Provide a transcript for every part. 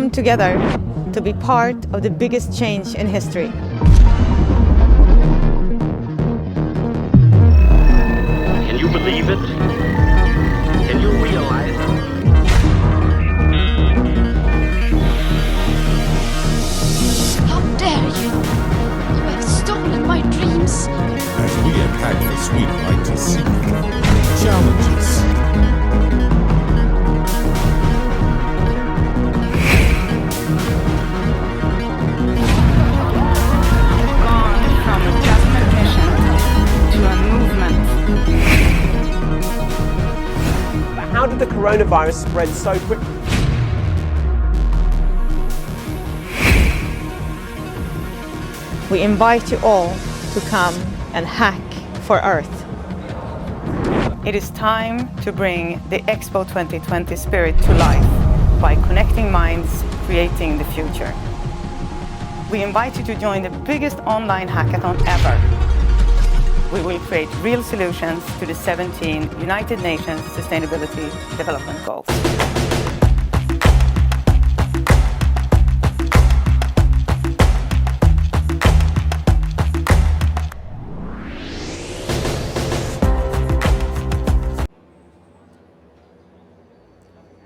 come together to be part of the biggest change in history. Can you believe it? Can you realize it? How dare you! You have stolen my dreams! As we at Hack for Sweden like to see challenges. Gone from a just mission to a movement. But how did the coronavirus spread so quickly? We invite you all to come and hack for Earth. It is time to bring the Expo 2020 spirit to life by connecting minds, creating the future. We invite you to join the biggest online hackathon ever. We will create real solutions to the 17 United Nations Sustainability Development Goals.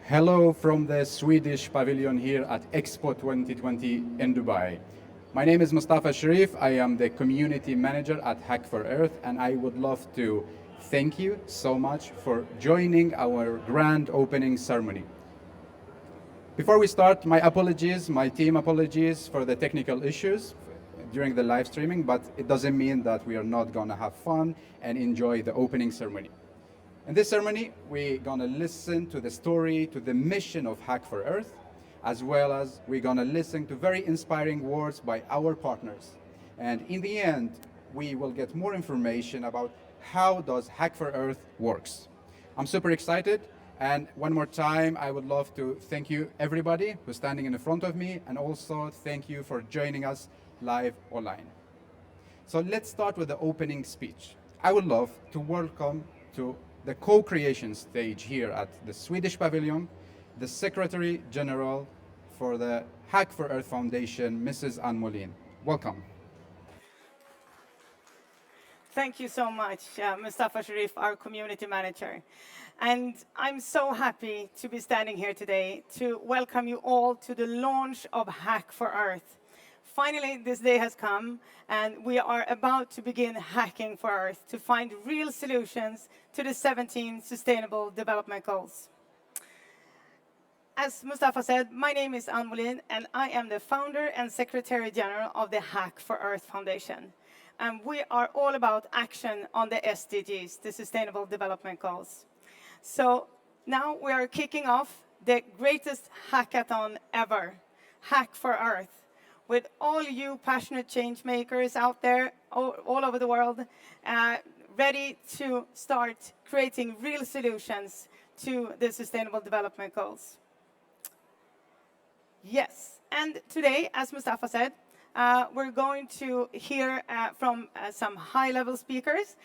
Hello from the Swedish pavilion here at Expo 2020 in Dubai. My name is Mustafa Sharif. I am the community manager at Hack for Earth, and I would love to thank you so much for joining our grand opening ceremony. Before we start, my apologies, my team apologies for the technical issues during the live streaming, but it doesn't mean that we are not gonna have fun and enjoy the opening ceremony. In this ceremony, we're gonna listen to the story, to the mission of Hack for Earth, as well as we're gonna listen to very inspiring words by our partners. And in the end, we will get more information about how does Hack for Earth works. I'm super excited, and one more time, I would love to thank you everybody who's standing in the front of me, and also thank you for joining us live online. So let's start with the opening speech. I would love to welcome to the co-creation stage here at the Swedish pavilion, the Secretary General for the Hack for Earth Foundation, Mrs. Ann Molin. Welcome. Thank you so much, Mustafa Sharif, our community manager. And I'm so happy to be standing here today to welcome you all to the launch of Hack for Earth. Finally, this day has come, and we are about to begin hacking for Earth to find real solutions to the 17 Sustainable Development Goals. As Mustafa said, my name is Ann Molin, and I am the founder and Secretary General of the Hack for Earth Foundation. And we are all about action on the SDGs, the Sustainable Development Goals. So now we are kicking off the greatest hackathon ever, Hack for Earth, with all you passionate change makers out there all over the world, ready to start creating real solutions to the Sustainable Development Goals. Yes, and today, as Mustafa said, we're going to hear from some high-level speakers.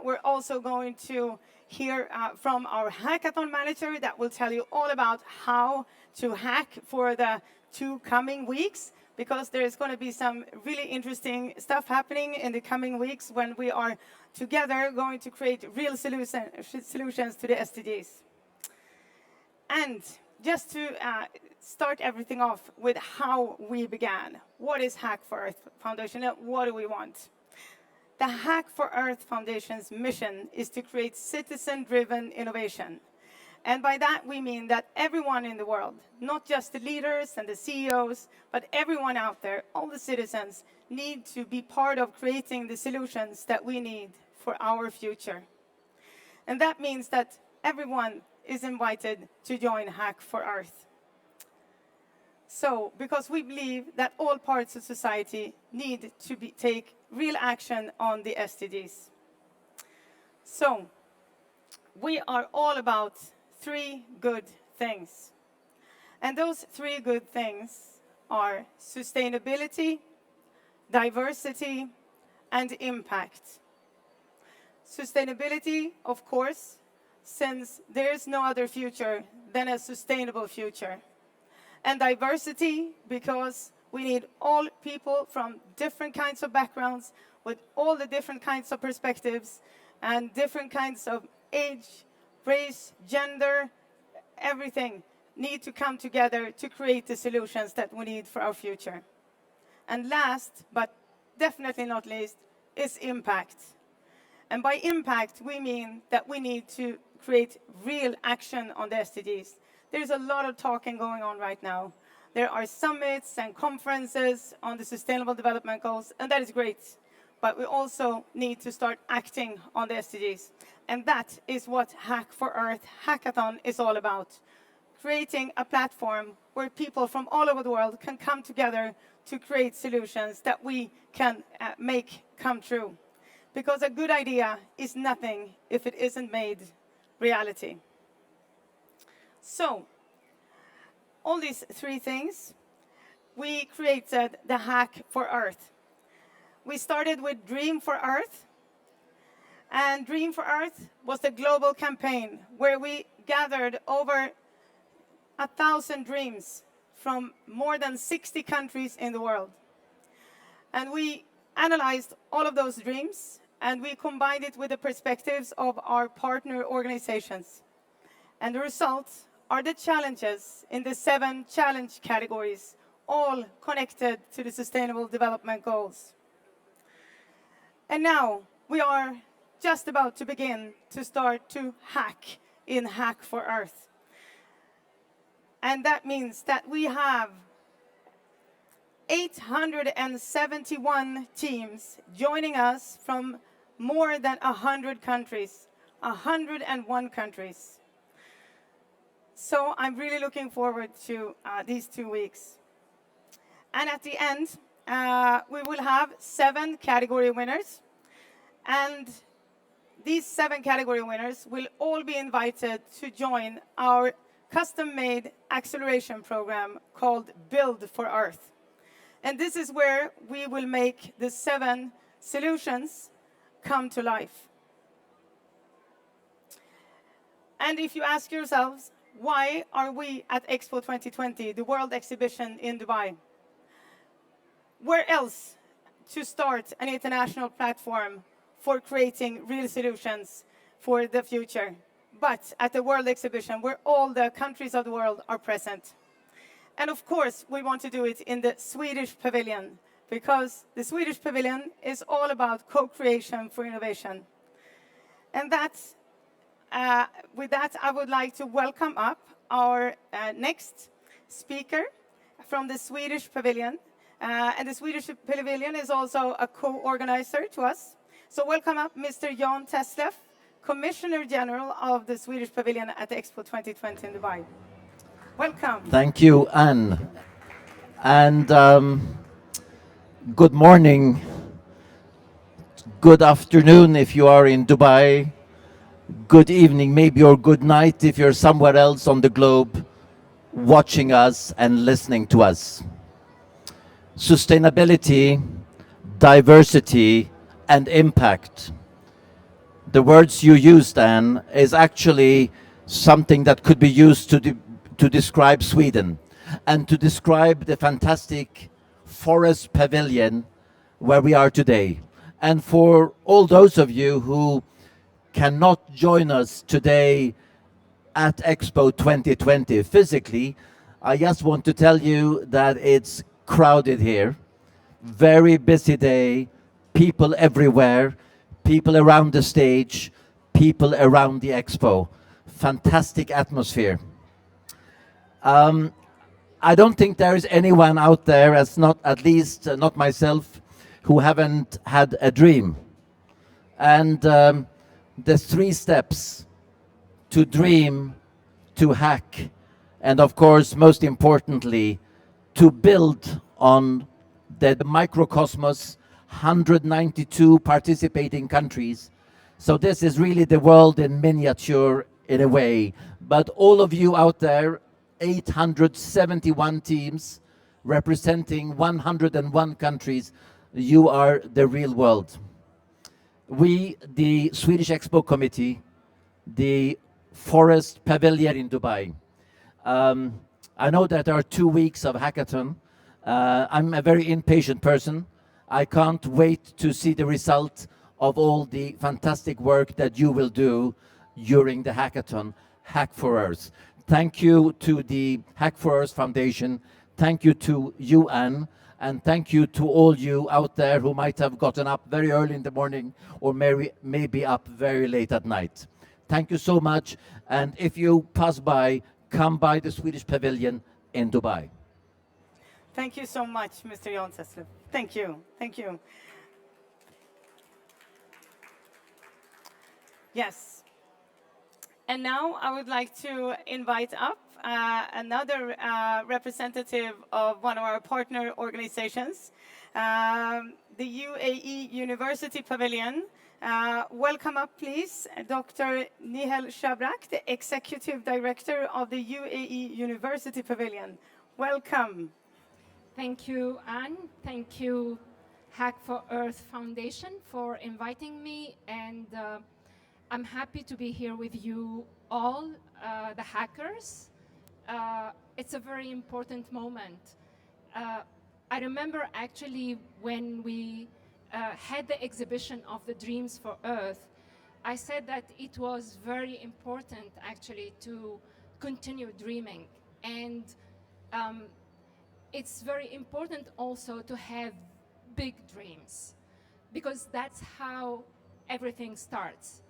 We're also going to hear from our hackathon manager that will tell you all about how to hack for the 2 coming weeks, because there is going to be some really interesting stuff happening in the coming weeks when we are together going to create real solutions to the SDGs. And just to start everything off with how we began. What is Hack for Earth Foundation and what do we want? The Hack for Earth Foundation's mission is to create citizen-driven innovation. And by that, we mean that everyone in the world, not just the leaders and the CEOs, but everyone out there, all the citizens, need to be part of creating the solutions that we need for our future. And that means that everyone is invited to join Hack for Earth. So, because we believe that all parts of society need to take real action on the SDGs. So, we are all about 3 good things. And those 3 good things are sustainability, diversity, and impact. Sustainability, of course, since there is no other future than a sustainable future. And diversity, because we need all people from different kinds of backgrounds, with all the different kinds of perspectives, and different kinds of age, race, gender, everything need to come together to create the solutions that we need for our future. And last, but definitely not least, is impact. And by impact, we mean that we need to create real action on the SDGs. There's a lot of talking going on right now. There are summits and conferences on the Sustainable Development Goals, and that is great. But we also need to start acting on the SDGs. And that is what Hack for Earth Hackathon is all about. Creating a platform where people from all over the world can come together to create solutions that we can make come true. Because a good idea is nothing if it isn't made reality. So, all these three things, we created the Hack for Earth. We started with Dream for Earth. And Dream for Earth was the global campaign where we gathered over 1,000 dreams from more than 60 countries in the world. And we analyzed all of those dreams, and we combined it with the perspectives of our partner organizations. And the results are the challenges in the 7 challenge categories, all connected to the Sustainable Development Goals. And now we are just about to begin to start to hack in Hack for Earth. And that means that we have 871 teams joining us from more than 100 countries, 101 countries. So I'm really looking forward to these 2 weeks. And at the end, we will have 7 category winners. And these 7 category winners will all be invited to join our custom-made acceleration program called Build for Earth. And this is where we will make the 7 solutions come to life. And if you ask yourselves, why are we at Expo 2020, the World Exhibition in Dubai? Where else to start an international platform for creating real solutions for the future, but at the World Exhibition, where all the countries of the world are present. And of course, we want to do it in the Swedish pavilion, because the Swedish pavilion is all about co-creation for innovation. And that's, with that, I would like to welcome up our next speaker from the Swedish pavilion. And the Swedish pavilion is also a co-organizer to us. So welcome up Mr. Jan Tesleff, Commissioner General of the Swedish Pavilion at Expo 2020 in Dubai. Welcome. Thank you, Anne. And good morning, good afternoon if you are in Dubai, good evening maybe, or good night if you're somewhere else on the globe watching us and listening to us. Sustainability, diversity, and impact. The words you used, Anne, is actually something that could be used to describe Sweden and to describe the fantastic forest pavilion where we are today. And for all those of you who cannot join us today at Expo 2020 physically, I just want to tell you that it's crowded here. Very busy day, people everywhere, people around the stage, people around the expo. Fantastic atmosphere. I don't think there is anyone out there, at least not myself, who haven't had a dream. And the 3 steps to dream, to hack, and of course, most importantly, to build on the microcosmos, 192 participating countries. So this is really the world in miniature in a way. But all of you out there, 871 teams representing 101 countries, you are the real world. We, the Swedish Expo Committee, the Forest Pavilion in Dubai, I know that there are 2 weeks of hackathon. I'm a very impatient person. I can't wait to see the result of all the fantastic work that you will do during the hackathon, Hack for Earth. Thank you to the Hack for Earth Foundation. Thank you to you, Anne. And thank you to all you out there who might have gotten up very early in the morning or maybe up very late at night. Thank you so much. And if you pass by, come by the Swedish Pavilion in Dubai. Thank you so much, Mr. Jonsson. Thank you. Thank you. Yes. And now I would like to invite up another representative of one of our partner organizations, the UAE University Pavilion. Welcome up, please, Dr. Nihal Shabrak, the Executive Director of the UAE University Pavilion. Welcome. Thank you, Anne. Thank you, Hack for Earth Foundation, for inviting me. And I'm happy to be here with you all, the hackers. It's a very important moment. I remember actually when we had the exhibition of the Dreams for Earth, I said that it was very important actually to continue dreaming. And it's very important also to have big dreams, because that's how everything starts.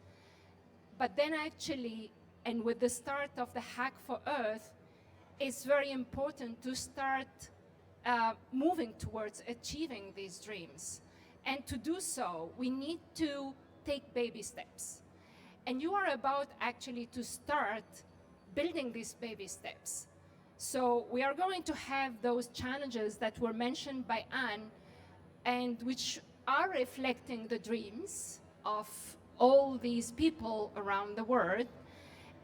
But then actually, and with the start of the Hack for Earth, it's very important to start moving towards achieving these dreams. And to do so, we need to take baby steps. And you are about actually to start building these baby steps. So we are going to have those challenges that were mentioned by Anne, and which are reflecting the dreams of all these people around the world.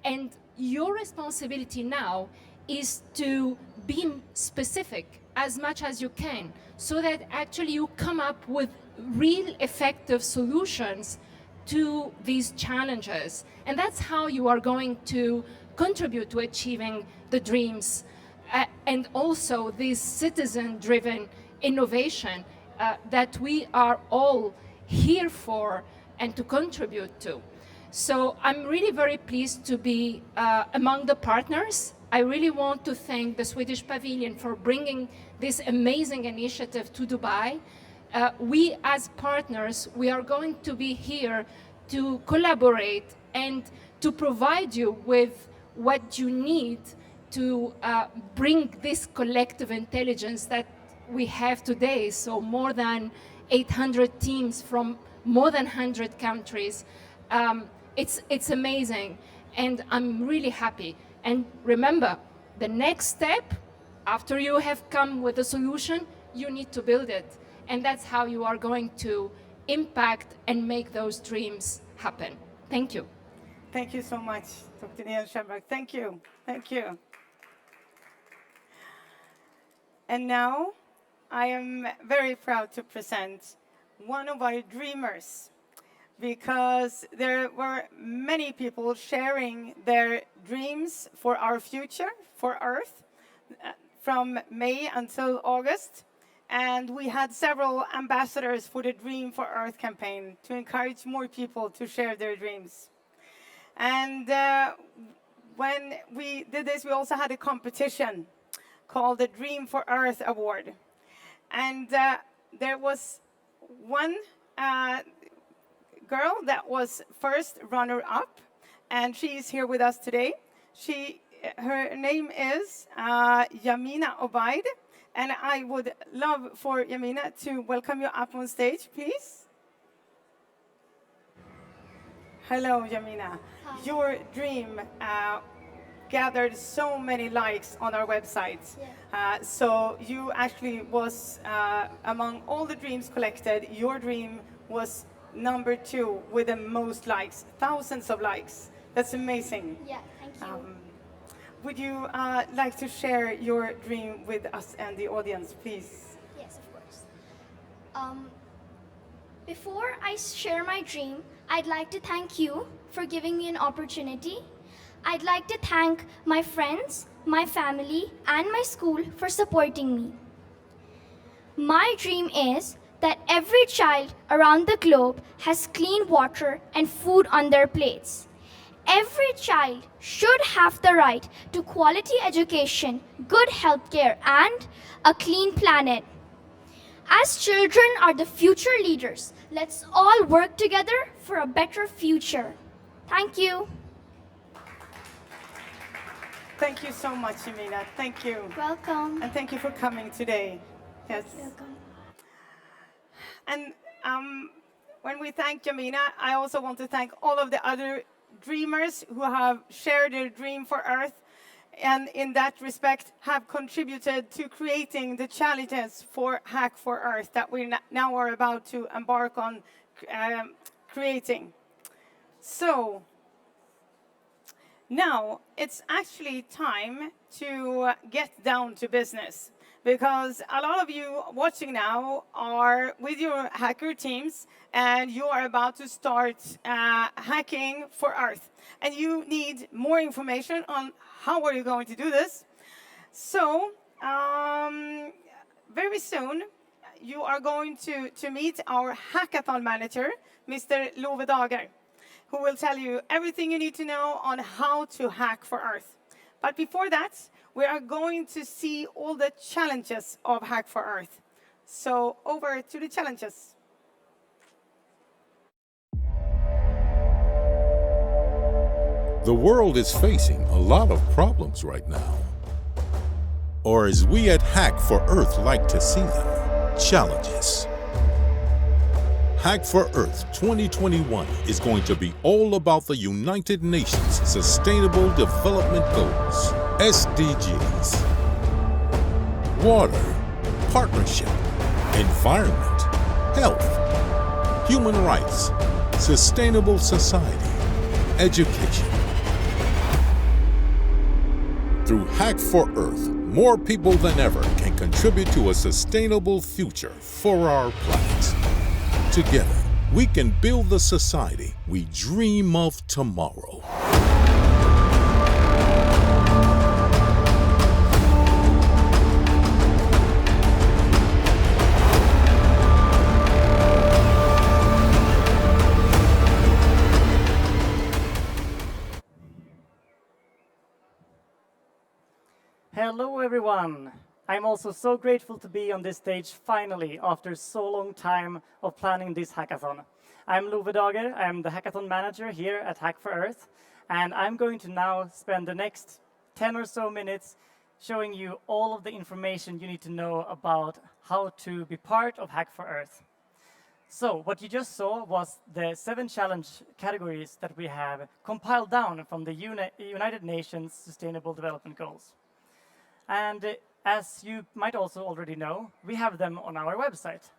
And your responsibility now is to be specific as much as you can, so that actually you come up with real effective solutions to these challenges. And that's how you are going to contribute to achieving the dreams and also this citizen-driven innovation that we are all here for and to contribute to. So I'm really very pleased to be among the partners. I really want to thank the Swedish Pavilion for bringing this amazing initiative to Dubai. We as partners, we are going to be here to collaborate and to provide you with what you need to bring this collective intelligence that we have today. So more than 800 teams from more than 100 countries. It's amazing, and I'm really happy. And remember, the next step, after you have come with a solution, you need to build it. And that's how you are going to impact and make those dreams happen. Thank you. Thank you so much, Dr. Nihal Shabrak. Thank you. Thank you. And now I am very proud to present one of our dreamers, because there were many people sharing their dreams for our future, for Earth, from May until August. And we had several ambassadors for the Dream for Earth campaign to encourage more people to share their dreams. And when we did this, we also had a competition called the Dream for Earth Award. And there was one girl that was first runner-up, and she is here with us today. Her name is Yamina Obaid, and I would love for Yamina to welcome you up on stage, please. Hello, Yamina. Hi. Your dream gathered so many likes on our website. Yeah. So you actually was, among all the dreams collected, your dream was number 2 with the most likes, thousands of likes. That's amazing. Yeah, thank you. Would you like to share your dream with us and the audience, please? Yes, of course. Before I share my dream, I'd like to thank you for giving me an opportunity. I'd like to thank my friends, my family, and my school for supporting me. My dream is that every child around the globe has clean water and food on their plates. Every child should have the right to quality education, good healthcare, and a clean planet. As children are the future leaders, let's all work together for a better future. Thank you. Thank you so much, Yamina. Thank you. Welcome. And thank you for coming today. Yes. Welcome. And when we thank Yamina, I also want to thank all of the other dreamers who have shared their dream for Earth, and in that respect have contributed to creating the challenges for Hack for Earth that we now are about to embark on creating. So now it's actually time to get down to business, because a lot of you watching now are with your hacker teams and you are about to start hacking for Earth. And you need more information on how are you going to do this. So very soon you are going to meet our hackathon manager, Mr. Love Dager, who will tell you everything you need to know on how to hack for Earth. But before that, we are going to see all the challenges of Hack for Earth. So over to the challenges. The world is facing a lot of problems right now. Or as we at Hack for Earth like to see them, challenges. Hack for Earth 2021 is going to be all about the United Nations Sustainable Development Goals, SDGs. Water, partnership, environment, health, human rights, sustainable society, education. Through Hack for Earth, more people than ever can contribute to a sustainable future for our planet. Together, we can build the society we dream of tomorrow. Hello everyone! I'm also so grateful to be on this stage finally after so long time of planning this hackathon. I'm Love Dager, I'm the hackathon manager here at Hack for Earth, and I'm going to now spend the next 10 or so minutes showing you all of the information you need to know about how to be part of Hack for Earth. So what you just saw was the 7 challenge categories that we have compiled down from the United Nations Sustainable Development Goals. And as you might also already know, we have them on our website.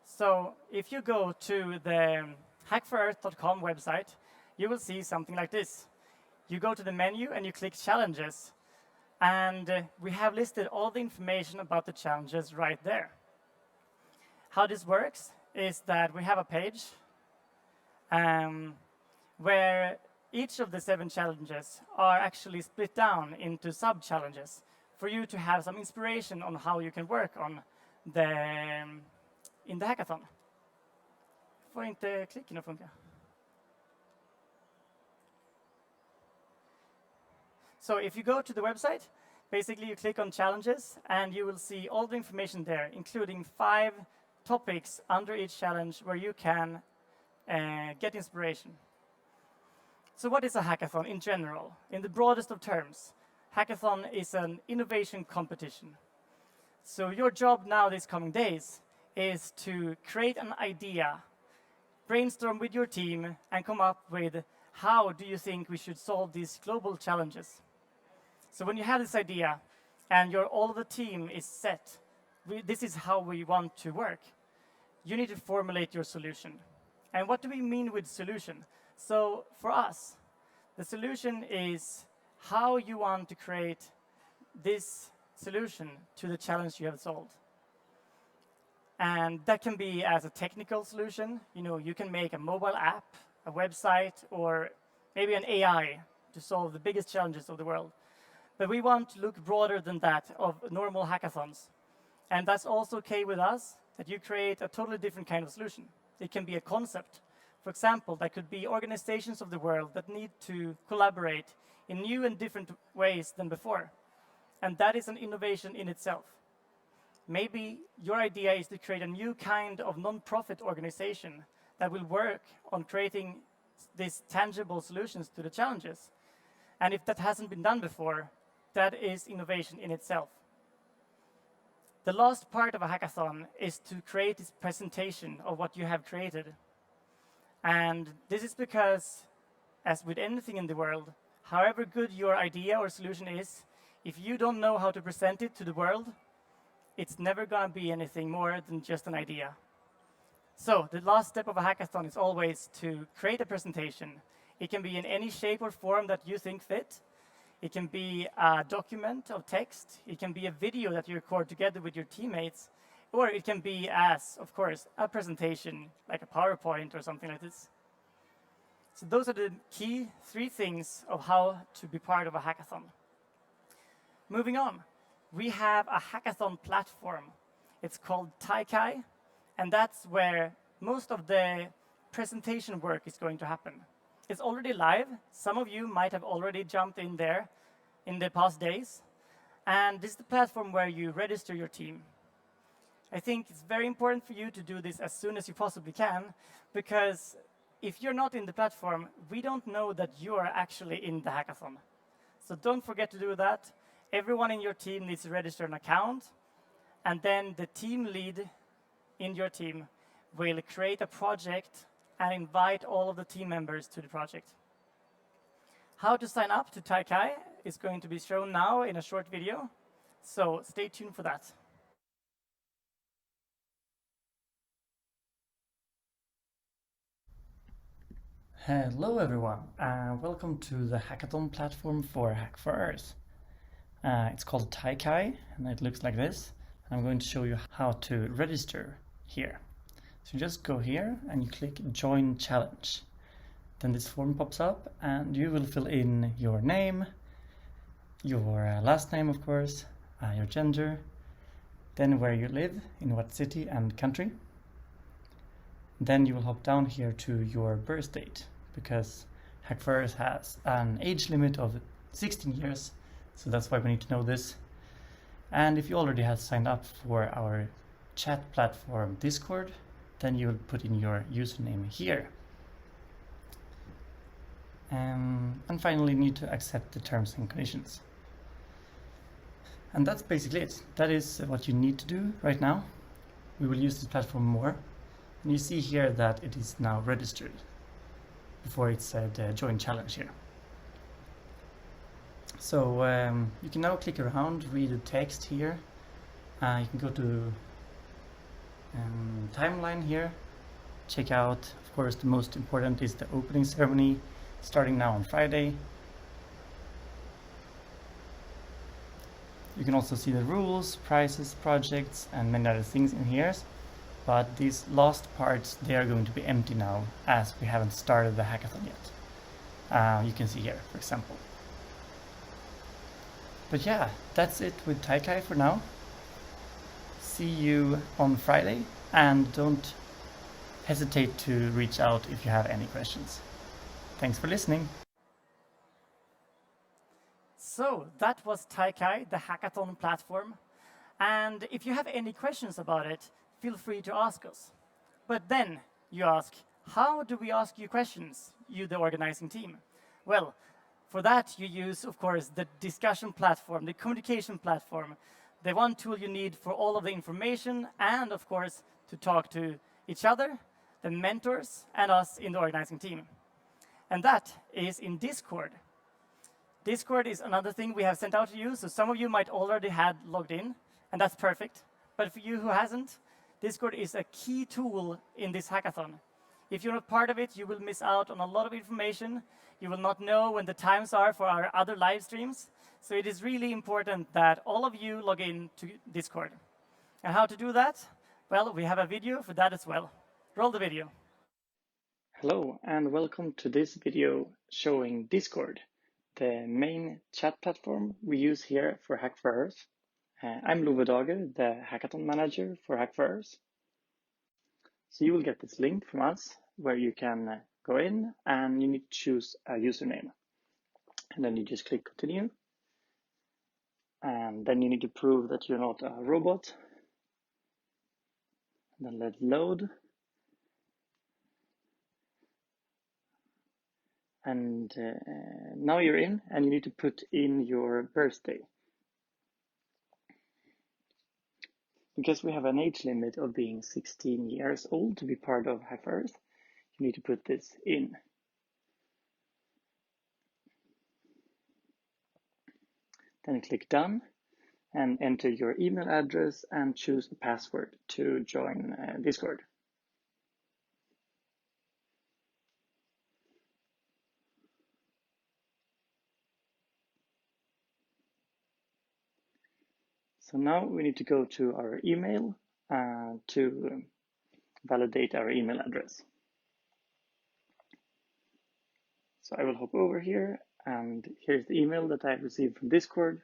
So if you go to the hackforearth.com website, you will see something like this. You go to the menu and you click Challenges. And we have listed all the information about the challenges right there. How this works is that we have a page where each of the 7 challenges are actually split down into sub-challenges for you to have some inspiration on how you can work on in the hackathon. Får inte klicken att funka. So if you go to the website, basically you click on challenges and you will see all the information there, including 5 topics under each challenge where you can get inspiration. So what is a hackathon in general? In the broadest of terms, hackathon is an innovation competition. So your job now these coming days is to create an idea, brainstorm with your team, and come up with how do you think we should solve these global challenges. So when you have this idea and all of the team is set, this is how we want to work, you need to formulate your solution. And what do we mean with solution? So for us, the solution is how you want to create this solution to the challenge you have solved. And that can be as a technical solution. You know, you can make a mobile app, a website, or maybe an AI to solve the biggest challenges of the world. But we want to look broader than that of normal hackathons. And that's also okay with us, that you create a totally different kind of solution. It can be a concept. For example, that could be organizations of the world that need to collaborate in new and different ways than before. And that is an innovation in itself. Maybe your idea is to create a new kind of non-profit organization that will work on creating these tangible solutions to the challenges. And if that hasn't been done before, that is innovation in itself. The last part of a hackathon is to create this presentation of what you have created. And this is because, as with anything in the world, however good your idea or solution is, if you don't know how to present it to the world, it's never going to be anything more than just an idea. So the last step of a hackathon is always to create a presentation. It can be in any shape or form that you think fit. It can be a document of text. It can be a video that you record together with your teammates. Or it can be as, of course, a presentation, like a PowerPoint or something like this. So those are the key 3 things of how to be part of a hackathon. Moving on, we have a hackathon platform. It's called Taikai, and that's where most of the presentation work is going to happen. It's already live. Some of you might have already jumped in there in the past days. And this is the platform where you register your team. I think it's very important for you to do this as soon as you possibly can, because if you're not in the platform, we don't know that you are actually in the hackathon. So don't forget to do that. Everyone in your team needs to register an account, and then the team lead in your team will create a project and invite all of the team members to the project. How to sign up to Taikai is going to be shown now in a short video, so stay tuned for that. Hello everyone, welcome to the Hackathon platform for Hack for Earth. It's called Taikai, and it looks like this. I'm going to show you how to register here. So you just go here and you click Join Challenge. Then this form pops up and you will fill in your name, your last name of course, your gender, then where you live, in what city and country. Then you will hop down here to your birth date, because Hack for Earth has an age limit of 16 years, so that's why we need to know this. And if you already have signed up for our chat platform Discord, then you will put in your username here. And finally need to accept the terms and conditions. And that's basically it. That is what you need to do right now. We will use this platform more. And you see here that it is now registered. Before it said join challenge here. So you can now click around, read the text here. You can go to timeline here. Check out, of course, the most important is the opening ceremony, starting now on Friday. You can also see the rules, prizes, projects, and many other things in here. But these last parts, they are going to be empty now, as we haven't started the hackathon yet. You can see here, for example. But yeah, that's it with Taikai for now. See you on Friday, and don't hesitate to reach out if you have any questions. Thanks for listening. So that was Taikai, the hackathon platform. And if you have any questions about it, feel free to ask us. But then you ask, how do we ask you questions, you the organizing team? Well, for that you use, of course, the discussion platform, the communication platform, the one tool you need for all of the information and, of course, to talk to each other, the mentors, and us in the organizing team. And that is in Discord. Discord is another thing we have sent out to you, so some of you might already have logged in, and that's perfect. But for you who hasn't, Discord is a key tool in this hackathon. If you're not part of it, you will miss out on a lot of information. You will not know when the times are for our other live streams. So it is really important that all of you log in to Discord. And how to do that? Well, we have a video for that as well. Roll the video. Hello, and welcome to this video showing Discord. the main chat platform we use here for Hack for Earth. I'm Lovedager, the Hackathon manager for Hack for Earth. So you will get this link from us where you can go in and you need to choose a username. And then you just click continue. And then you need to prove that you're not a robot. And then let load. And now you're in and you need to put in your birthday. Because we have an age limit of being 16 years old to be part of Hack for Earth, you need to put this in. Then click done and enter your email address and choose a password to join Discord. So now we need to go to our email to validate our email address. So I will hop over here and here's the email that I've received from Discord.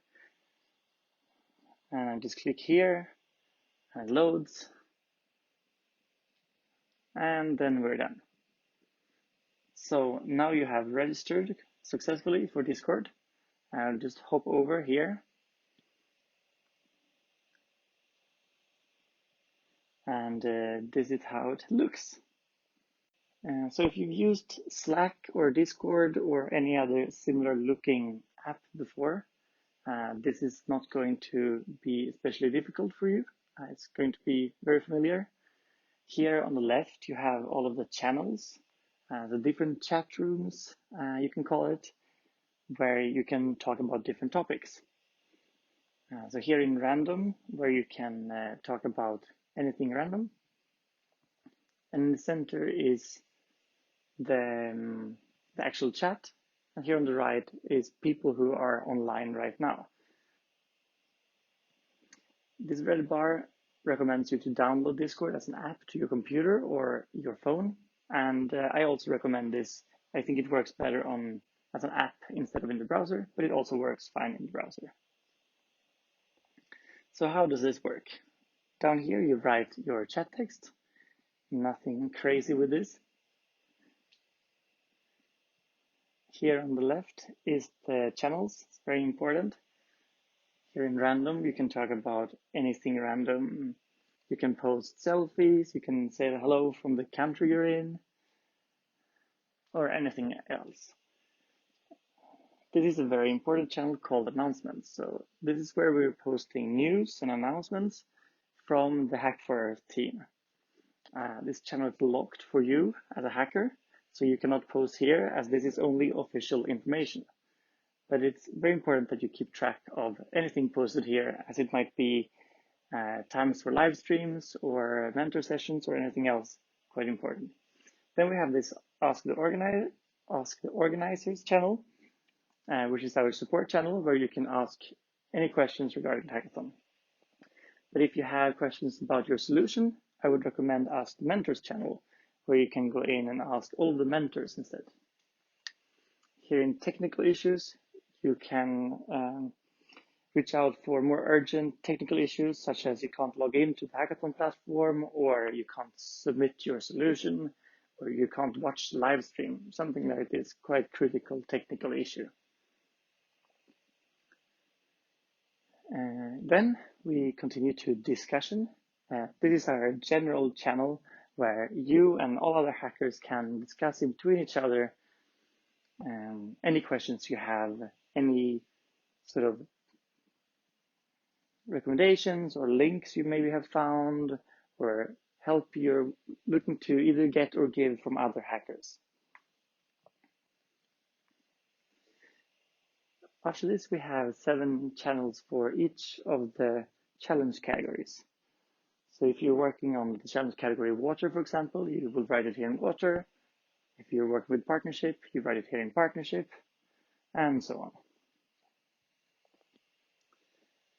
And I just click here and it loads. And then we're done. So now you have registered successfully for Discord. I'll just hop over here. And this is how it looks. So if you've used Slack or Discord or any other similar looking app before, this is not going to be especially difficult for you. It's going to be very familiar. Here on the left, you have all of the channels, the different chat rooms, you can call it, where you can talk about different topics. So here in random, where you can talk about anything random. And in the center is the actual chat. And here on the right is people who are online right now. This red bar recommends you to download Discord as an app to your computer or your phone. And I also recommend this. I think it works better as an app instead of in the browser, but it also works fine in the browser. So how does this work? Down here, you write your chat text. Nothing crazy with this. Here on the left is the channels. It's very important. Here in random, you can talk about anything random. You can post selfies. You can say hello from the country you're in, or anything else. This is a very important channel called announcements. So this is where we're posting news and announcements from the Hack for Earth team. This channel is locked for you as a hacker, so you cannot post here as this is only official information. But it's very important that you keep track of anything posted here, as it might be times for live streams or mentor sessions or anything else quite important. Then we have this Ask the Organizers channel, which is our support channel where you can ask any questions regarding the hackathon. But if you have questions about your solution, I would recommend Ask the Mentors channel, where you can go in and ask all of the mentors instead. Here in technical issues, you can reach out for more urgent technical issues, such as you can't log into the Hackathon platform, or you can't submit your solution, or you can't watch the live stream, something like this, quite critical technical issue. Then we continue to discussion. This is our general channel where you and all other hackers can discuss in between each other any questions you have, any sort of recommendations or links you maybe have found, or help you're looking to either get or give from other hackers. After this, we have 7 channels for each of the challenge categories. So if you're working on the challenge category water, for example, you will write it here in water. If you're working with partnership, you write it here in partnership, and so on.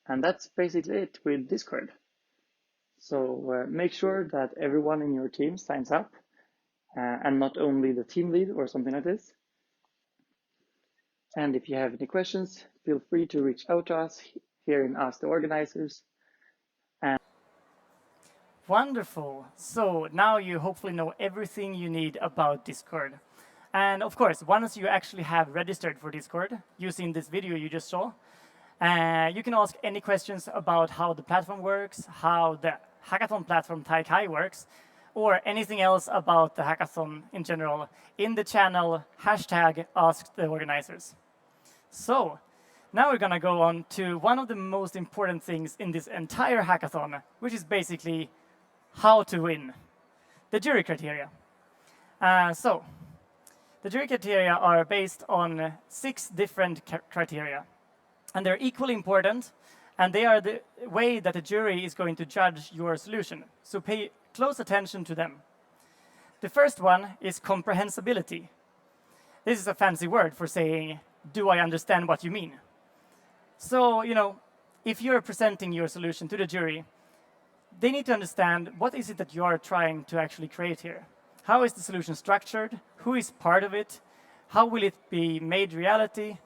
And that's basically it with Discord. So make sure that everyone in your team signs up, and not only the team lead or something like this. And if you have any questions, feel free to reach out to us here in Ask the Organizers. Wonderful. So now you hopefully know everything you need about Discord. And of course, once you actually have registered for Discord using this video you just saw, you can ask any questions about how the platform works, how the Hackathon Platform Taikai works, or anything else about the hackathon in general in the channel #AskTheOrganizers. So now we're going to go on to one of the most important things in this entire hackathon, which is basically how to win, the jury criteria. So the jury criteria are based on 6 different criteria, and they're equally important, and they are the way that the jury is going to judge your solution. So pay close attention to them. The first one is comprehensibility. This is a fancy word for saying, do I understand what you mean? So, if you're presenting your solution to the jury, they need to understand what is it that you are trying to actually create here. How is the solution structured? Who is part of it? How will it be made reality?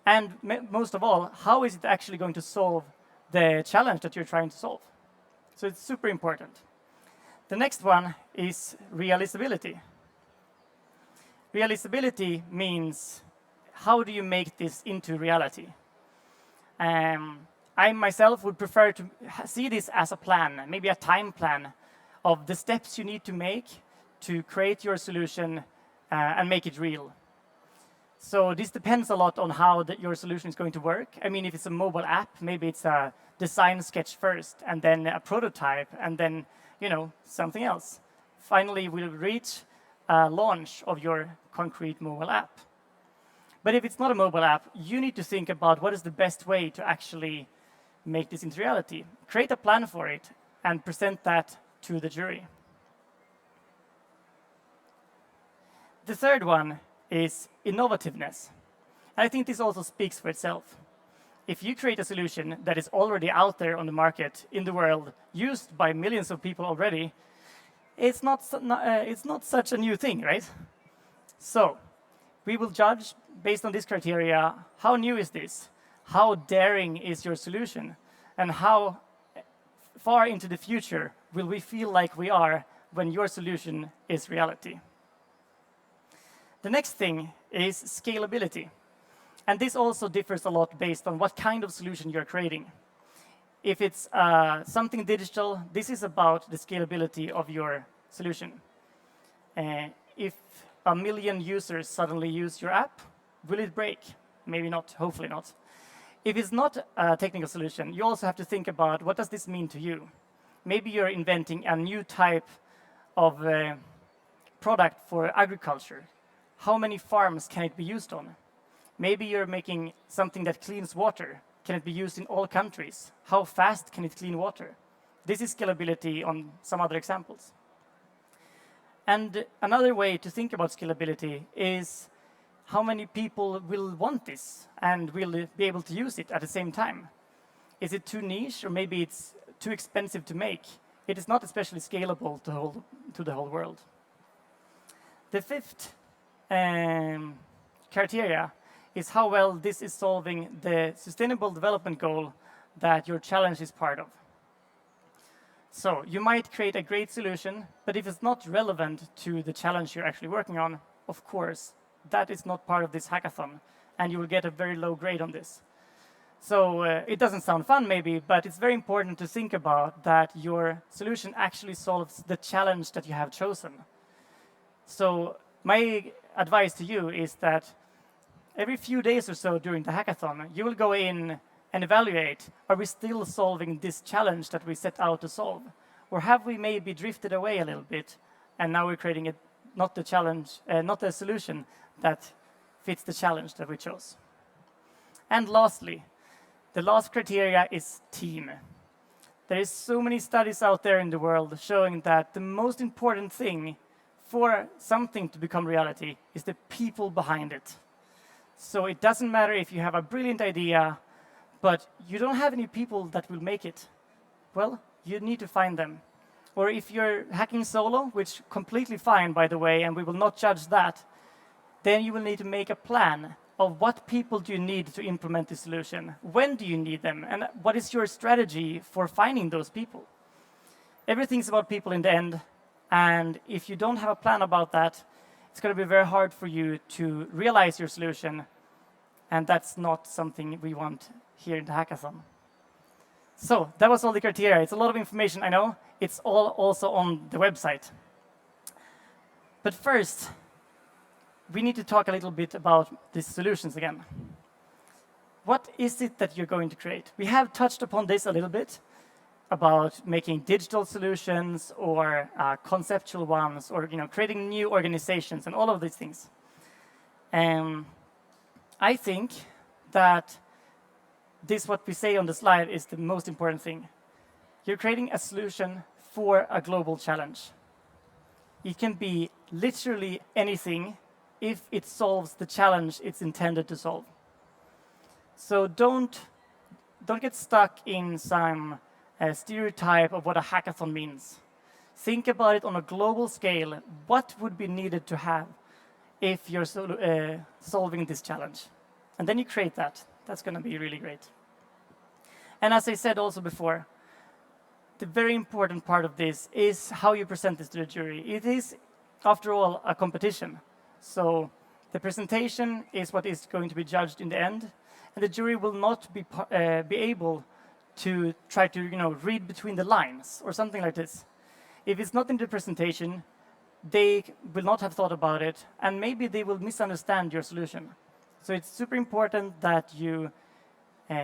And most of all, how is it actually going to solve the challenge that you're trying to solve? So it's super important. The next one is realisability. Realisability means, how do you make this into reality? I myself would prefer to see this as a plan, maybe a time plan of the steps you need to make to create your solution and make it real. So this depends a lot on how your solution is going to work. I mean, if it's a mobile app, maybe it's a design sketch first, and then a prototype, and then something else. Finally, we'll reach a launch of your concrete mobile app. But if it's not a mobile app, you need to think about what is the best way to actually make this into reality. Create a plan for it and present that to the jury. The third one is innovativeness. And I think this also speaks for itself. If you create a solution that is already out there on the market, in the world, used by millions of people already, it's not such a new thing, right? So we will judge based on this criteria, how new is this? How daring is your solution? And how far into the future will we feel like we are when your solution is reality? The next thing is scalability. And this also differs a lot based on what kind of solution you're creating. If it's something digital, this is about the scalability of your solution. If 1 million users suddenly use your app, will it break? Maybe not, hopefully not. If it's not a technical solution, you also have to think about what does this mean to you? Maybe you're inventing a new type of product for agriculture. How many farms can it be used on? Maybe you're making something that cleans water. Can it be used in all countries? How fast can it clean water? This is scalability on some other examples. And another way to think about scalability is how many people will want this and will be able to use it at the same time. Is it too niche, or maybe it's too expensive to make? It is not especially scalable to the whole world. The fifth criteria is how well this is solving the sustainable development goal that your challenge is part of. So you might create a great solution, but if it's not relevant to the challenge you're actually working on, of course, that is not part of this hackathon, and you will get a very low grade on this. So it doesn't sound fun maybe, but it's very important to think about that your solution actually solves the challenge that you have chosen. So my advice to you is that every few days or so during the hackathon, you will go in and evaluate, are we still solving this challenge that we set out to solve? Or have we maybe drifted away a little bit, and now we're creating not the solution that fits the challenge that we chose? And lastly, the last criteria is team. There is so many studies out there in the world showing that the most important thing for something to become reality is the people behind it. So it doesn't matter if you have a brilliant idea, but you don't have any people that will make it. Well, you need to find them. Or if you're hacking solo, which completely fine, by the way, and we will not judge that, then you will need to make a plan of what people do you need to implement the solution, when do you need them, and what is your strategy for finding those people. Everything's about people in the end, and if you don't have a plan about that, it's going to be very hard for you to realize your solution, and that's not something we want here in the hackathon. So that was all the criteria. It's a lot of information, I know. It's all also on the website. But first, we need to talk a little bit about these solutions again. What is it that you're going to create? We have touched upon this a little bit, about making digital solutions or conceptual ones, or creating new organizations and all of these things. I think that this, what we say on the slide, is the most important thing. You're creating a solution for a global challenge. It can be literally anything if it solves the challenge it's intended to solve. So don't get stuck in some stereotype of what a hackathon means. Think about it on a global scale. What would be needed to have if you're solving this challenge? And then you create that. That's going to be really great. And as I said also before, the very important part of this is how you present this to the jury. It is, after all, a competition. So the presentation is what is going to be judged in the end, and the jury will not be able to try to read between the lines or something like this. If it's not in the presentation, they will not have thought about it, and maybe they will misunderstand your solution. So it's super important that you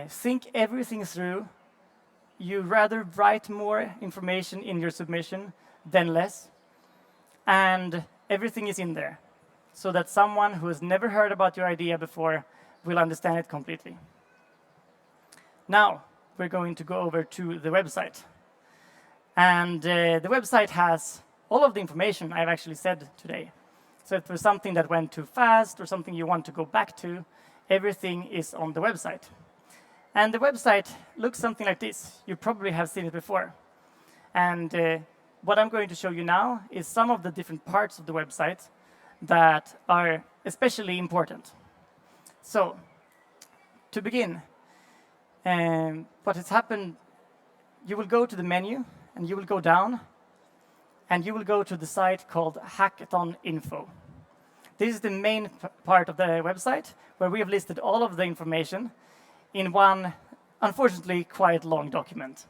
think everything through. You rather write more information in your submission than less, and everything is in there, so that someone who has never heard about your idea before will understand it completely. Now, we're going to go over to the website. And the website has all of the information I've actually said today. So if there's something that went too fast or something you want to go back to, everything is on the website. And the website looks something like this. You probably have seen it before. And what I'm going to show you now is some of the different parts of the website that are especially important. So, to begin, what has happened, you will go to the menu, and you will go down, and you will go to the site called Hackathon Info. This is the main part of the website, where we have listed all of the information in one, unfortunately, quite long document.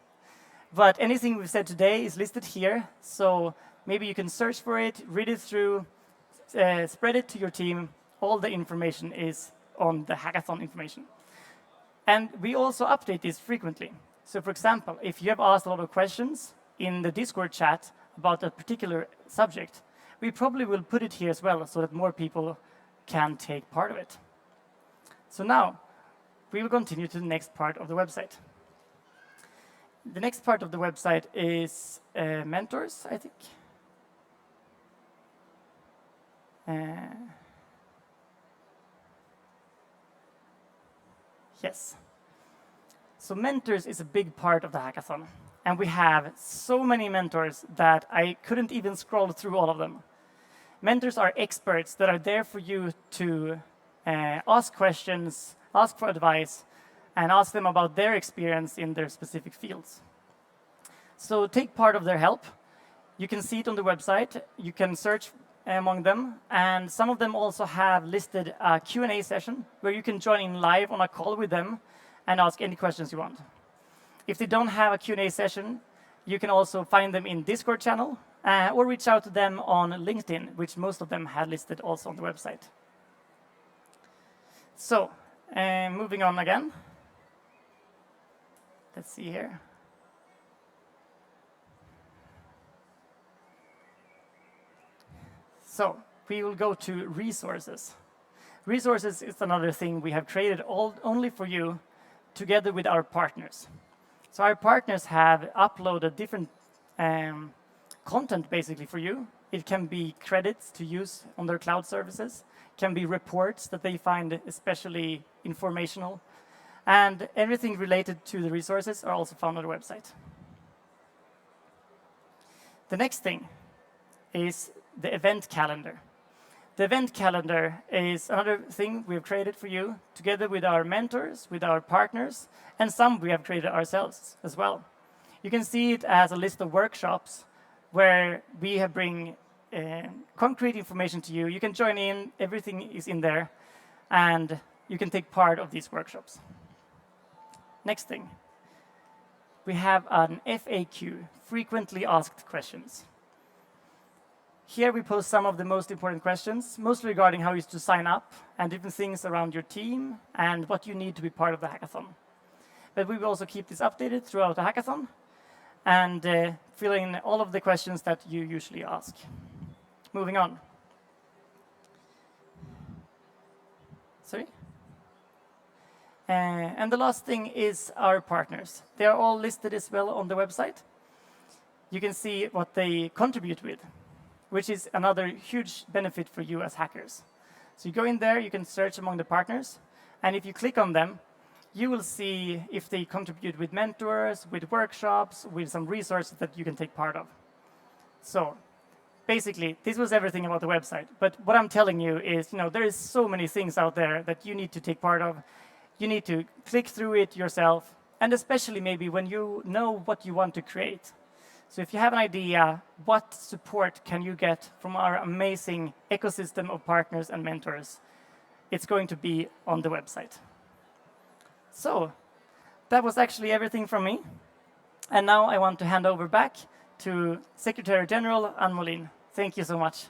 But anything we've said today is listed here, so maybe you can search for it, read it through, spread it to your team. All the information is on the hackathon information. And we also update this frequently. So for example, if you have asked a lot of questions in the Discord chat about a particular subject, we probably will put it here as well so that more people can take part of it. So now, we will continue to the next part of the website. The next part of the website is mentors, I think. Yes. So mentors is a big part of the hackathon. And we have so many mentors that I couldn't even scroll through all of them. Mentors are experts that are there for you to ask questions, ask for advice, and ask them about their experience in their specific fields. So take part of their help. You can see it on the website. You can search among them. And some of them also have listed a Q&A session where you can join in live on a call with them and ask any questions you want. If they don't have a Q&A session, you can also find them in Discord channel or reach out to them on LinkedIn, which most of them have listed also on the website. So, moving on again. Let's see here. So, we will go to resources. Resources is another thing we have created only for you together with our partners. So our partners have uploaded different content basically for you. It can be credits to use on their cloud services. It can be reports that they find especially informational. And everything related to the resources are also found on the website. The next thing is the event calendar. The event calendar is another thing we've created for you, together with our mentors, with our partners, and some we have created ourselves as well. You can see it as a list of workshops where we have bring concrete information to you. You can join in, everything is in there, and you can take part of these workshops. Next thing, we have an FAQ, frequently asked questions. Here we post some of the most important questions, mostly regarding how you to sign up and different things around your team and what you need to be part of the hackathon. But we will also keep this updated throughout the hackathon and fill in all of the questions that you usually ask. Moving on. Sorry? And the last thing is our partners. They are all listed as well on the website. You can see what they contribute with, which is another huge benefit for you as hackers. So you go in there, you can search among the partners, and if you click on them, you will see if they contribute with mentors, with workshops, with some resources that you can take part of. So basically, this was everything about the website. But what I'm telling you is, there is so many things out there that you need to take part of. You need to click through it yourself, and especially maybe when you know what you want to create. So if you have an idea, what support can you get from our amazing ecosystem of partners and mentors? It's going to be on the website. So that was actually everything from me. And now I want to hand over back to Secretary General Ann Molin. Thank you so much.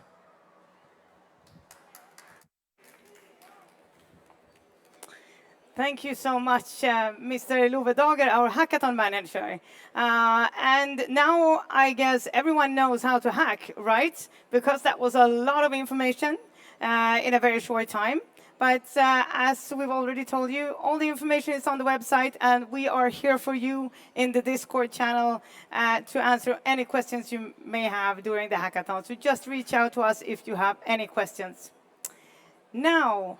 Thank you so much, Mr. Lovedager, our hackathon manager. And now I guess everyone knows how to hack, right? Because that was a lot of information in a very short time. But as we've already told you, all the information is on the website, and we are here for you in the Discord channel to answer any questions you may have during the hackathon. So just reach out to us if you have any questions. Now,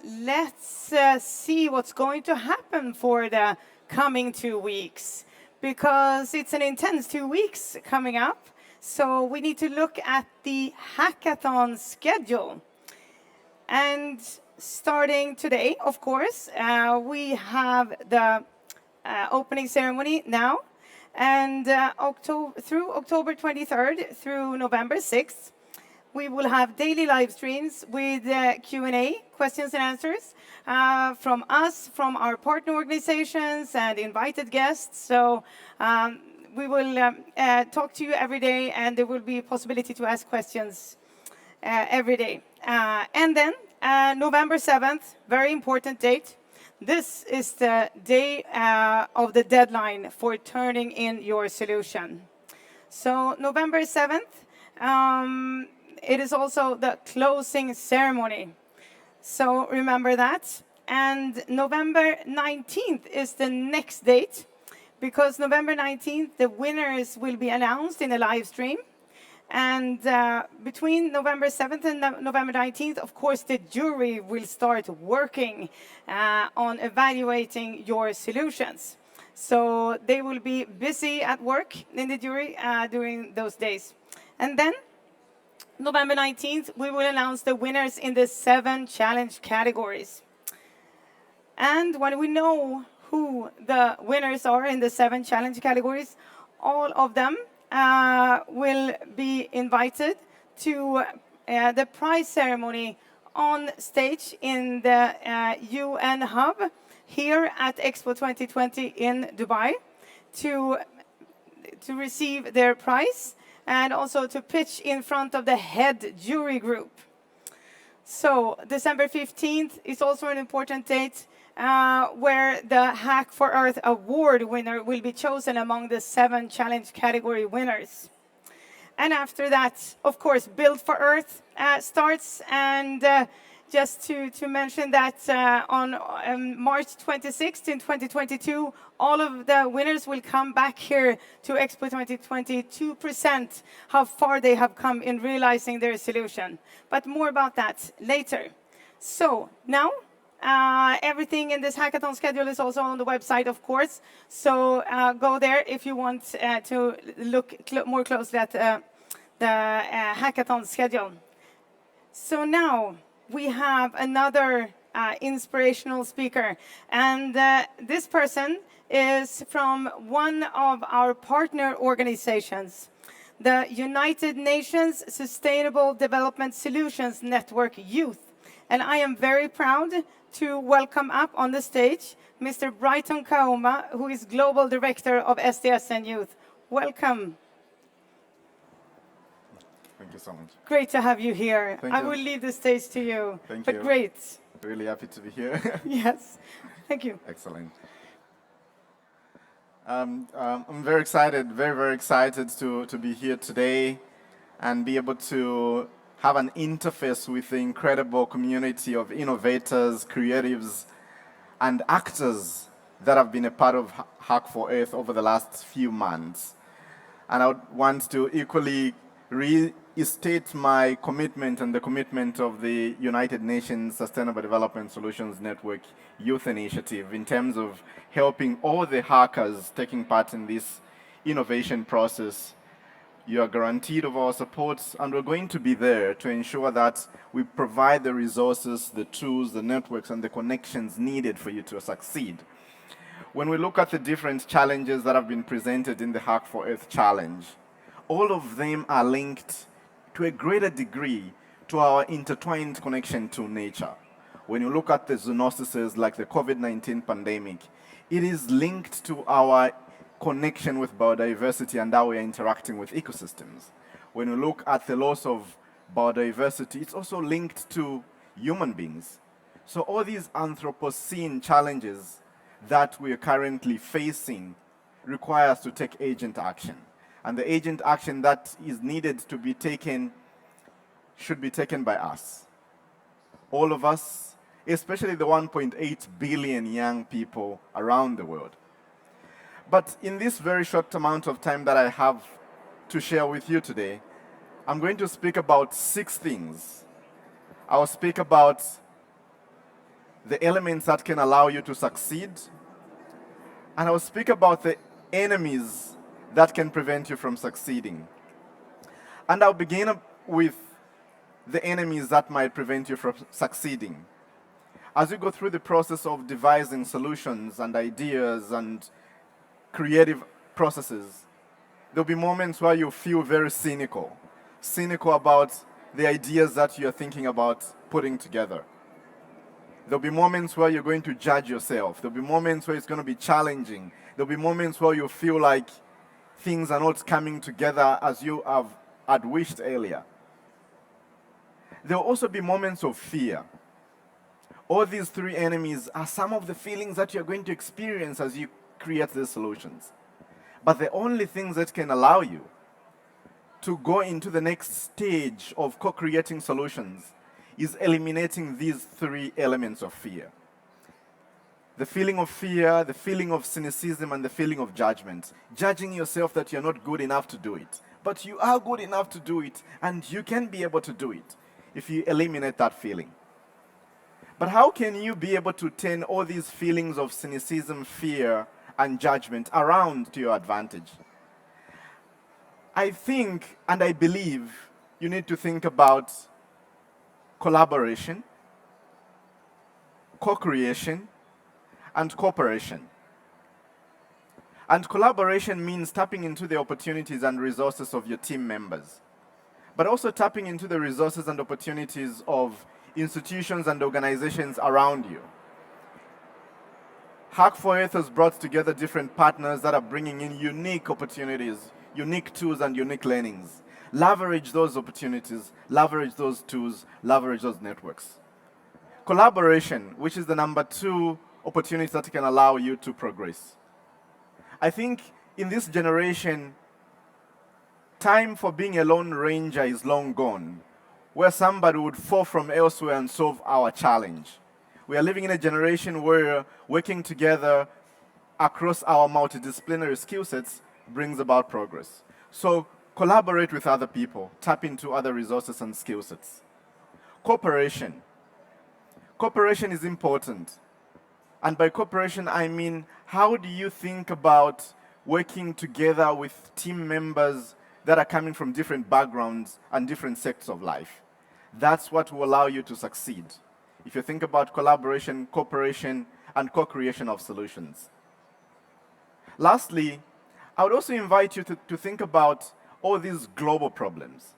let's see what's going to happen for the coming 2 weeks, because it's an intense 2 weeks coming up. So we need to look at the hackathon schedule. And starting today, of course, we have the opening ceremony now. And through October 23rd through November 6th, we will have daily live streams with Q&A, questions and answers, from us, from our partner organizations and invited guests. So we will talk to you every day, and there will be a possibility to ask questions every day. And then November 7th, very important date. This is the day of the deadline for turning in your solution. So November 7th, it is also the closing ceremony. So remember that. And November 19th is the next date, because November 19th, the winners will be announced in a live stream. And between November 7th and November 19th, of course, the jury will start working on evaluating your solutions. So they will be busy at work in the jury during those days. And then November 19th, we will announce the winners in the 7 challenge categories. And when we know who the winners are in the 7 challenge categories, all of them will be invited to the prize ceremony on stage in the UN Hub here at Expo 2020 in Dubai to receive their prize, and also to pitch in front of the head jury group. So December 15th is also an important date where the Hack for Earth award winner will be chosen among the 7 challenge category winners. And after that, of course, Build for Earth starts. And just to mention that on March 26th in 2022, all of the winners will come back here to Expo 2020 to present how far they have come in realizing their solution. But more about that later. So now, everything in this hackathon schedule is also on the website, of course. So go there if you want to look more closely at the hackathon schedule. So now we have another inspirational speaker. And this person is from one of our partner organizations, the United Nations Sustainable Development Solutions Network Youth. And I am very proud to welcome up on the stage Mr. Brighton Kauma, who is Global Director of SDSN Youth. Welcome. Thank you so much. Great to have you here. Thank I you. will leave the stage to you. Thank But you. great. Really happy to be here. Yes. Thank you. Excellent. I'm very excited, very excited to be here today and be able to have an interface with the incredible community of innovators, creatives, and actors that have been a part of Hack for Earth over the last few months. And I would want to equally restate my commitment and the commitment of the United Nations Sustainable Development Solutions Network Youth Initiative in terms of helping all the hackers taking part in this innovation process. You are guaranteed of our support, and we're going to be there to ensure that we provide the resources, the tools, the networks, and the connections needed for you to succeed. When we look at the different challenges that have been presented in the Hack for Earth challenge, all of them are linked to a greater degree to our intertwined connection to nature. When you look at the zoonoses like the COVID-19 pandemic, it is linked to our connection with biodiversity and how we are interacting with ecosystems. When you look at the loss of biodiversity, it's also linked to human beings. So all these Anthropocene challenges that we are currently facing require us to take agent action. And the agent action that is needed to be taken should be taken by us. All of us, especially the 1.8 billion young people around the world. But in this very short amount of time that I have to share with you today, I'm going to speak about 6 things. I'll speak about the elements that can allow you to succeed, and I'll speak about the enemies that can prevent you from succeeding. And I'll begin with the enemies that might prevent you from succeeding. As you go through the process of devising solutions and ideas and creative processes, there'll be moments where you feel very cynical about the ideas that you're thinking about putting together. There'll be moments where you're going to judge yourself. There'll be moments where it's going to be challenging. There'll be moments where you feel like things are not coming together as you had wished earlier. There'll also be moments of fear. All these 3 enemies are some of the feelings that you're going to experience as you create these solutions. But the only things that can allow you to go into the next stage of co-creating solutions is eliminating these 3 elements of fear. The feeling of fear, the feeling of cynicism, and the feeling of judgment. Judging yourself that you're not good enough to do it. But you are good enough to do it, and you can be able to do it if you eliminate that feeling. But how can you be able to turn all these feelings of cynicism, fear, and judgment around to your advantage? I think, and I believe, you need to think about collaboration, co-creation, and cooperation. And collaboration means tapping into the opportunities and resources of your team members, but also tapping into the resources and opportunities of institutions and organizations around you. Hack for Earth has brought together different partners that are bringing in unique opportunities, unique tools, and unique learnings. Leverage those opportunities, leverage those tools, leverage those networks. Collaboration, which is the number 2 opportunity that can allow you to progress. I think in this generation, time for being a lone ranger is long gone, where somebody would fall from elsewhere and solve our challenge. We are living in a generation where working together across our multidisciplinary skill sets brings about progress. So collaborate with other people, tap into other resources and skill sets. Cooperation. Cooperation is important. And by cooperation, I mean, how do you think about working together with team members that are coming from different backgrounds and different sectors of life? That's what will allow you to succeed. If you think about collaboration, cooperation, and co-creation of solutions. Lastly, I would also invite you to think about all these global problems.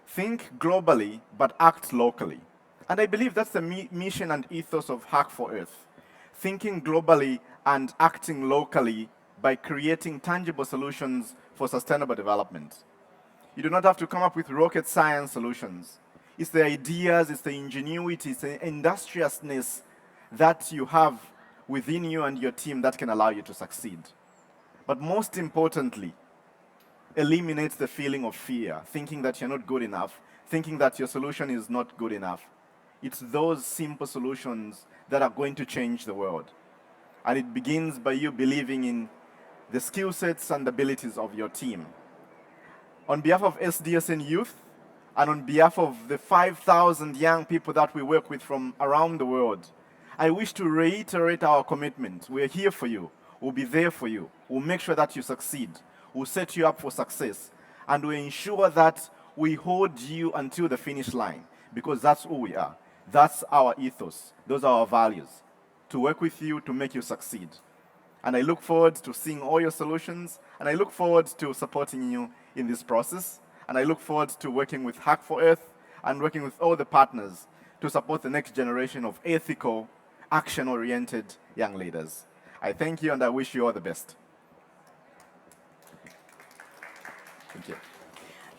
Think globally, but act locally. And I believe that's the mission and ethos of Hack for Earth. Thinking globally and acting locally by creating tangible solutions for sustainable development. You do not have to come up with rocket science solutions. It's the ideas, it's the ingenuity, it's the industriousness that you have within you and your team that can allow you to succeed. But most importantly, eliminate the feeling of fear, thinking that you're not good enough, thinking that your solution is not good enough. It's those simple solutions that are going to change the world. And it begins by you believing in the skill sets and abilities of your team. On behalf of SDSN Youth, and on behalf of the 5,000 young people that we work with from around the world, I wish to reiterate our commitment. We're here for you. We'll be there for you. We'll make sure that you succeed. We'll set you up for success. And we'll ensure that we hold you until the finish line, because that's who we are. That's our ethos. Those are our values. To work with you, to make you succeed. And I look forward to seeing all your solutions, and I look forward to supporting you in this process. And I look forward to working with Hack for Earth and working with all the partners to support the next generation of ethical, action-oriented young leaders. I thank you and I wish you all the best. Thank you.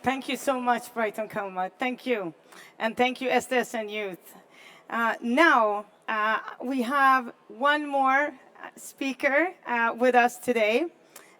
Thank you so much, Brighton Coma. Thank you. And thank you, SDSN Youth. Now, we have one more speaker with us today.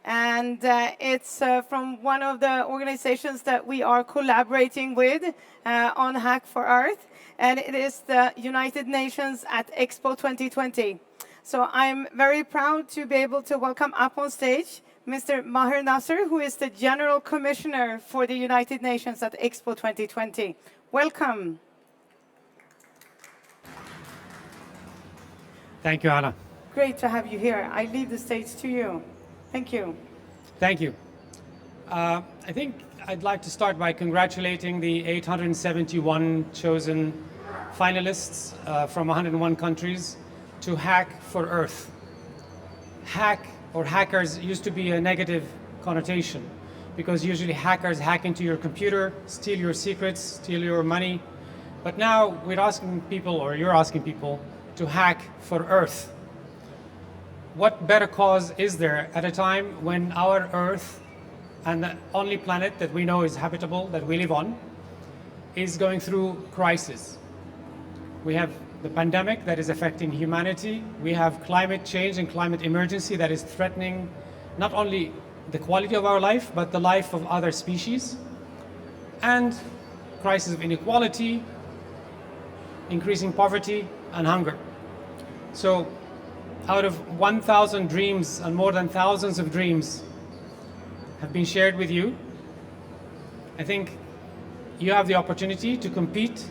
And it's from one of the organizations that we are collaborating with on Hack for Earth. And it is the United Nations at Expo 2020. So I'm very proud to be able to welcome up on stage Mr. Maher Nasser, who is the General Commissioner for the United Nations at Expo 2020. Welcome. Thank you, Anna. Great to have you here. I leave the stage to you. Thank you. Thank you. I think I'd like to start by congratulating the 871 chosen finalists from 101 countries to Hack for Earth. Hack or hackers used to be a negative connotation because usually hackers hack into your computer, steal your secrets, steal your money. But now we're asking people, or you're asking people, to hack for Earth. What better cause is there at a time when our Earth, and the only planet that we know is habitable, that we live on, is going through crisis? We have the pandemic that is affecting humanity. We have climate change and climate emergency that is threatening not only the quality of our life, but the life of other species. And crisis of inequality, increasing poverty and hunger. So out of 1,000 dreams and more than thousands of dreams have been shared with you, I think you have the opportunity to compete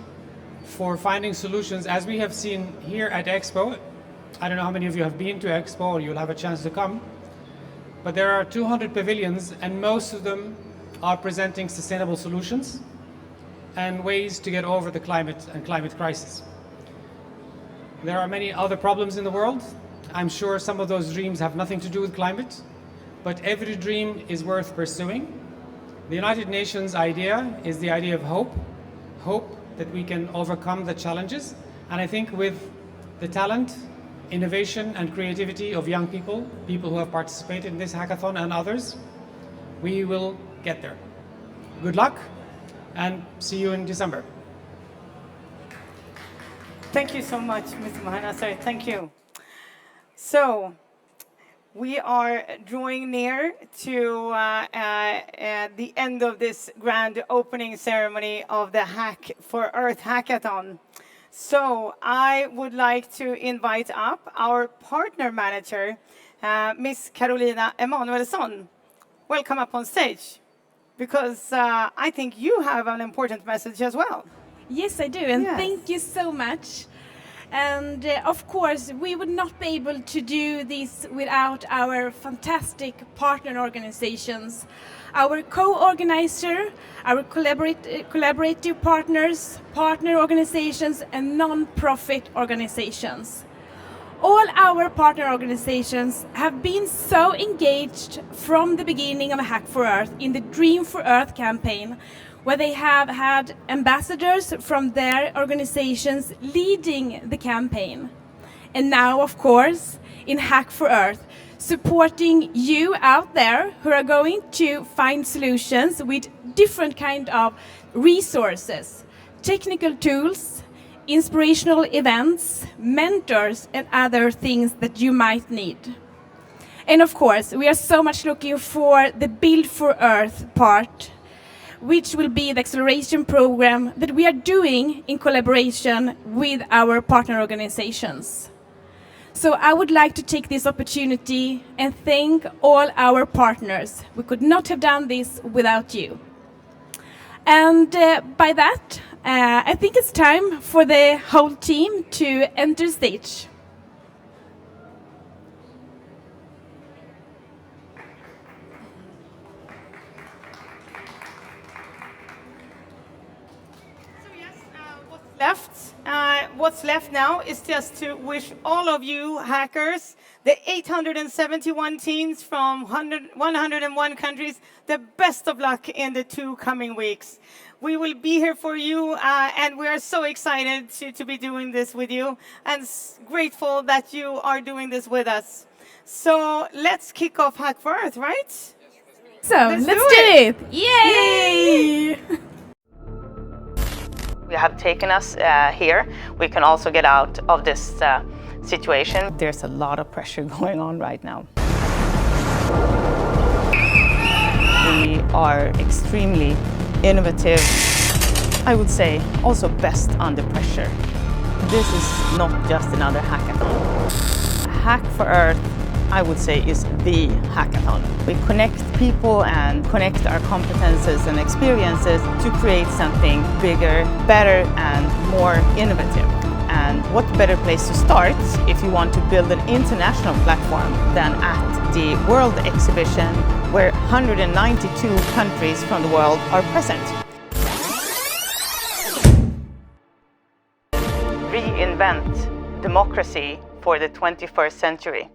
for finding solutions, as we have seen here at Expo. I don't know how many of you have been to Expo or you'll have a chance to come, but there are 200 pavilions and most of them are presenting sustainable solutions and ways to get over the climate and climate crisis. There are many other problems in the world. I'm sure some of those dreams have nothing to do with climate, but every dream is worth pursuing. The United Nations idea is the idea of hope that we can overcome the challenges. And I think with the talent, innovation, and creativity of young people, people who have participated in this hackathon and others, we will get there. Good luck, and see you in December. Thank you so much, Mr. Maher Nasser. Thank you. So, we are drawing near to the end of this grand opening ceremony of the Hack for Earth Hackathon. So I would like to invite up our partner manager, Miss Carolina Emanuelsson. Welcome up on stage, because I think you have an important message as well. Yes, I do, and thank you so much. And of course, we would not be able to do this without our fantastic partner organizations. our co-organizer, our collaborative partners, partner organizations, and non-profit organizations. All our partner organizations have been so engaged from the beginning of Hack for Earth in the Dream for Earth campaign, where they have had ambassadors from their organizations leading the campaign. And now, of course, in Hack for Earth, supporting you out there who are going to find solutions with different kind of resources, technical tools, inspirational events, mentors, and other things that you might need. And of course, we are so much looking for the Build for Earth part, which will be the acceleration program that we are doing in collaboration with our partner organizations. So I would like to take this opportunity and thank all our partners. We could not have done this without you. And by that, I think it's time for the whole team to enter stage. What's left now is just to wish all of you hackers, the 871 teams from 101 countries, the best of luck in the 2 coming weeks. We will be here for you, and we are so excited to be doing this with you, and grateful that you are doing this with us. So let's kick off Hack for Earth, right? So let's do it! Yay! You have taken us here. We can also get out of this situation. There's a lot of pressure going on right now. We are extremely innovative, I would say also best under pressure. This is not just another hackathon. Hack for Earth, I would say, is the hackathon. We connect people and connect our competences and experiences to create something bigger, better, and more innovative. And what better place to start if you want to build an international platform than at the World Exhibition, where 192 countries from the world are present. Reinvent democracy for the 21st century.